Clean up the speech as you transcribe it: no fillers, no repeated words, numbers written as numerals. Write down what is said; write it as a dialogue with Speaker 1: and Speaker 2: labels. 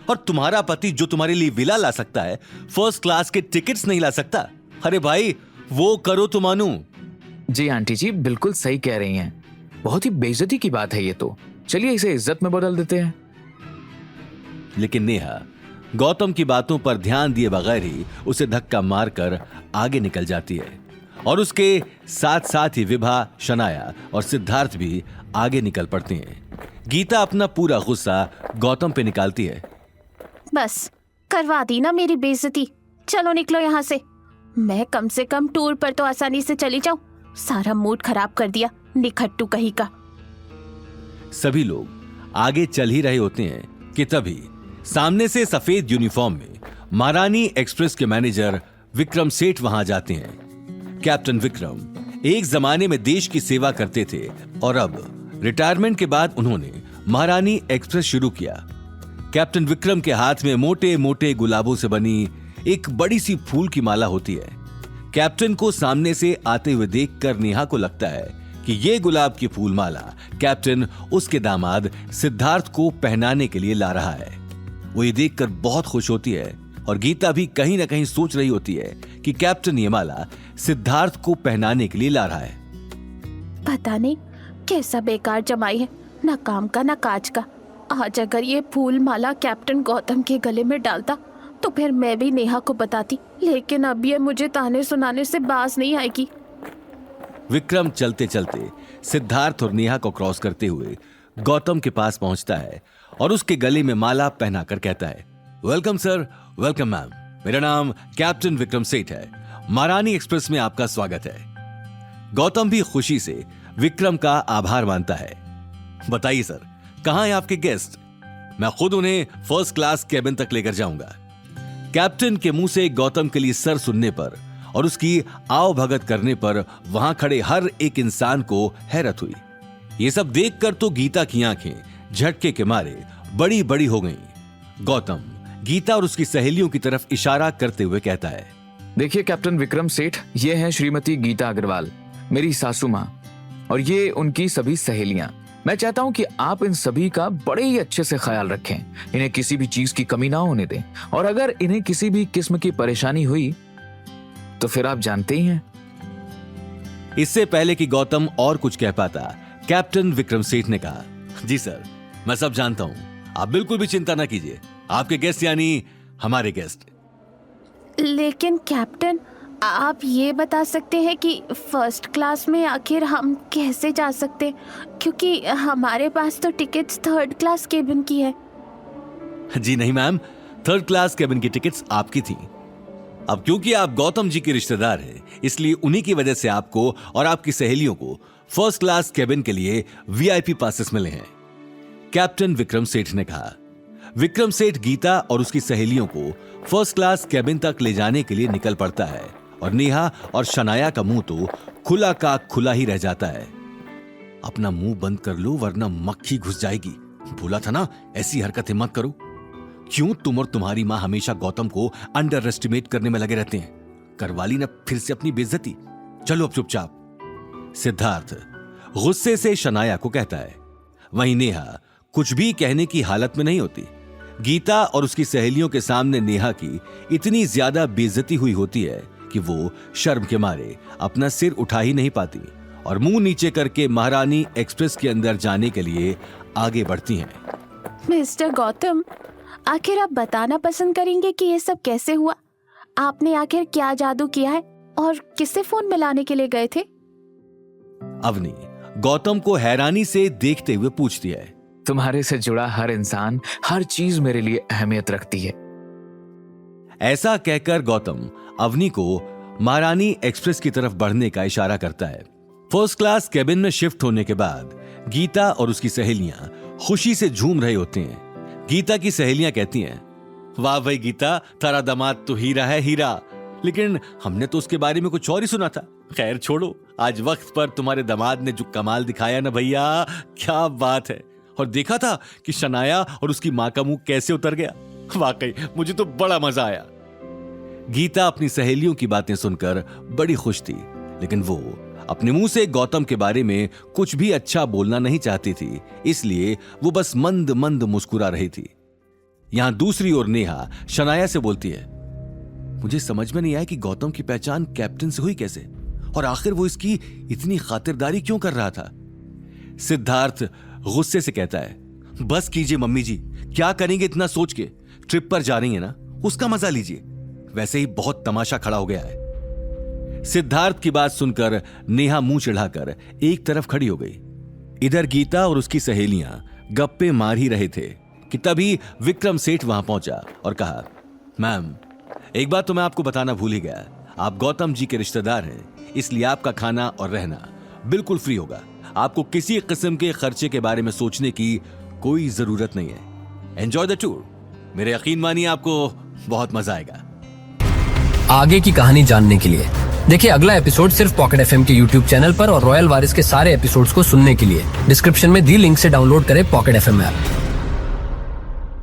Speaker 1: और तुम्हारा पति जो तुम्हारे लिए विला ला सकता है, फर्स्ट क्लास के टिकट्स नहीं ला सकता। अरे भाई, वो करो तो मानू।
Speaker 2: जी आंटी जी, बिल्कुल सही कह रही हैं। बहुत ही बेइज्जती की बात है ये तो। चलिए इसे इज्जत में बदल देते हैं।
Speaker 1: लेकिन नेहा गौतम की बातों पर ध्यान दिए बगैर ही उसे धक्का मारकर आगे निकल जाती है और उसके साथ साथ ही विभा, शनाया और सिद्धार्थ भी आगे निकल पड़ते हैं। गीता अपना पूरा गुस्सा गौतम पे निकालती है।
Speaker 3: बस करवा दी ना मेरी बेइज्जती। चलो निकलो यहाँ से। मैं कम से कम टूर पर तो आसानी से चली जाऊं। सारा मूड खराब कर दिया निखट्टू कहीं का।
Speaker 1: सभी लोग आगे चल ही रहे होते हैं कि तभी सामने से सफेद यूनिफॉर्म में महारानी एक्सप्रेस के मैनेजर विक्रम सेठ वहां जाते हैं। कैप्टन विक्रम एक जमाने में देश की सेवा करते थे और अब रिटायरमेंट के बाद उन्होंने महारानी एक्सप्रेस शुरू किया। कैप्टन विक्रम के हाथ में मोटे मोटे गुलाबों से बनी एक बड़ी सी फूल की माला होती है। कैप्टन को सामने से आते हुए देखकर नेहा को लगता है कि ये गुलाब की फूल माला कैप्टन उसके दामाद सिद्धार्थ को पहनाने के लिए ला रहा है। वो ये देखकर बहुत खुश होती है और गीता भी कहीं ना कहीं सोच रही होती है कि कैप्टन ये माला सिद्धार्थ को पहनाने के लिए ला रहा है।
Speaker 3: पता नहीं कैसा बेकार जमाई है, ना काम का ना काज का। आज अगर ये फूल माला कैप्टन गौतम के गले में डालता तो फिर मैं भी नेहा को बताती, लेकिन अब ये मुझे ताने सुनाने से बाज नहीं आएगी।
Speaker 1: विक्रम चलते चलते सिद्धार्थ और नेहा को क्रॉस करते हुए गौतम के पास पहुंचता है और उसके गले में माला पहनाकर कहता है, वेलकम सर, वेलकम मैम। मेरा नाम कैप्टन विक्रम सेठ है। महारानी एक्सप्रेस में आपका स्वागत है। गौतम भी खुशी से विक्रम का आभार मानता है। बताइए सर, कहां है आपके गेस्ट? मैं खुद उन्हें फर्स्ट क्लास केबिन तक लेकर जाऊंगा। कैप्टन के मुंह से गौतम के लिए सर सुनने पर और उसकी आओ भगत करने पर वहां खड़े हर एक इंसान को हैरत हुई। ये सब देखकर तो गीता की आंखें झटके के मारे बड़ी बड़ी हो गईं। गौतम गीता और उसकी सहेलियों की तरफ इशारा करते हुए कहता है,
Speaker 2: देखिए कैप्टन विक्रम सेठ, ये हैं श्रीमती गीता अग्रवाल, मेरी सासू माँ, और ये उनकी सभी सहेलियां। मैं चाहता हूं कि आप इन सभी का बड़े ही अच्छे से ख्याल रखें, इन्हें किसी भी चीज की कमी ना होने दें, और अगर इन्हें किसी भी किस्म की परेशानी हुई तो फिर आप जानते ही हैं।
Speaker 1: इससे पहले कि गौतम और कुछ कह पाता, कैप्टन विक्रम सेठ ने कहा, जी सर, मैं सब जानता हूं, आप बिल्कुल भी चिंता ना कीजिए। आपके गेस्ट यानी हमारे गेस्ट।
Speaker 3: लेकिन कैप्टन, आप ये बता सकते हैं कि फर्स्ट क्लास में आखिर हम कैसे जा सकते हैं, क्योंकि हमारे पास तो टिकट्स थर्ड क्लास केबिन की है।
Speaker 1: जी नहीं मैम, थर्ड क्लास केबिन की टिकट्स आपकी थी। अब क्योंकि आप गौतम जी के रिश्तेदार हैं, इसलिए उन्हीं की वजह से आपको और आपकी सहेलियों को फर्स्ट क्लास केबिन के लिए वीआईपी पासेस मिले हैं, कैप्टन विक्रम सेठ ने कहा। विक्रम सेठ गीता और उसकी सहेलियों को फर्स्ट क्लास केबिन तक ले जाने के लिए निकल पड़ता है और नेहा और शनाया का मुंह तो खुला का खुला ही रह जाता है। अपना मुंह बंद कर लो वरना मक्खी घुस जाएगी। भूला था ना, ऐसी हरकतें मत करो। क्यों तुम और तुम्हारी मां हमेशा गौतम को अंडर एस्टिमेट करने में लगे रहते हैं? करवा ली ना फिर से अपनी बेइज्जती। चलो अब चुपचाप। सिद्धार्थ गुस्से से शनाया को कहता है। वहीं नेहा कुछ भी कहने की हालत में नहीं होती। गीता और उसकी सहेलियों के सामने नेहा की इतनी ज्यादा बेइज्जती हुई होती है कि वो शर्म के मारे अपना सिर उठा ही नहीं पाती और मुंह नीचे करके महारानी एक्सप्रेस के अंदर जाने के लिए आगे बढ़ती हैं।
Speaker 3: मिस्टर गौतम, आखिर आप बताना पसंद करेंगे कि ये सब कैसे हुआ? आपने आखिर क्या जादू किया है और किसे फोन मिलाने के लिए गए थे?
Speaker 1: अवनी गौतम को हैरानी से देखते हुए पूछती है,
Speaker 2: तुम्हारे से जुड़ा हर इंसान, हर चीज मेरे लिए अहमियत रखती है।
Speaker 1: ऐसा कहकर गौतम अवनी को महारानी एक्सप्रेस की तरफ बढ़ने का इशारा करता है। फर्स्ट क्लास केबिन में शिफ्ट होने के बाद गीता और उसकी सहेलियां खुशी से झूम रहे होते हैं। गीता की सहेलियां कहती हैं, वाह भाई गीता, तारा दामाद तो हीरा है, हीरा। लेकिन हमने तो उसके बारे में कुछ और ही सुना था। खैर छोड़ो, आज वक्त पर तुम्हारे दामाद ने जो कमाल दिखाया ना भैया, क्या बात है। और देखा था कि शनाया और उसकी मां का मुंह कैसे उतर गया। वाकई मुझे तो बड़ा मजा आया। गीता अपनी सहेलियों की बातें सुनकर बड़ी खुश थी, लेकिन वो अपने मुंह से गौतम के बारे में कुछ भी अच्छा बोलना नहीं चाहती थी, इसलिए वो बस मंद मंद मुस्कुरा रही थी। यहां दूसरी ओर नेहा शनाया से बोलती है, मुझे समझ में नहीं आया कि गौतम की पहचान कैप्टन से हुई कैसे, और आखिर वो इसकी इतनी खातिरदारी क्यों कर रहा था। सिद्धार्थ गुस्से से कहता है, बस कीजिए मम्मी जी, क्या करेंगे इतना सोच के, ट्रिप पर जा रही है ना, उसका मजा लीजिए, वैसे ही बहुत तमाशा खड़ा हो गया है। सिद्धार्थ की बात सुनकर नेहा मुंह चढ़ाकर एक तरफ खड़ी हो गई। इधर गीता और उसकी सहेलियां गप्पे मार ही रहे थे कि तभी विक्रम सेठ वहां पहुंचा और कहा, मैम एक बात तो मैं आपको बताना भूल ही गया, आप गौतम जी के रिश्तेदार हैं, इसलिए आपका खाना और रहना बिल्कुल फ्री होगा। आपको किसी किस्म के खर्चे के बारे में सोचने की कोई जरूरत नहीं है। Enjoy the tour. मेरे यकीन मानिए आपको बहुत मजा आएगा।
Speaker 4: आगे की कहानी जानने के लिए देखिए अगला एपिसोड सिर्फ पॉकेट एफएम के यूट्यूब चैनल पर, और रॉयल वारिस के सारे एपिसोड्स को सुनने के लिए डिस्क्रिप्शन में दी लिंक से डाउनलोड करें पॉकेट एफएम ऐप।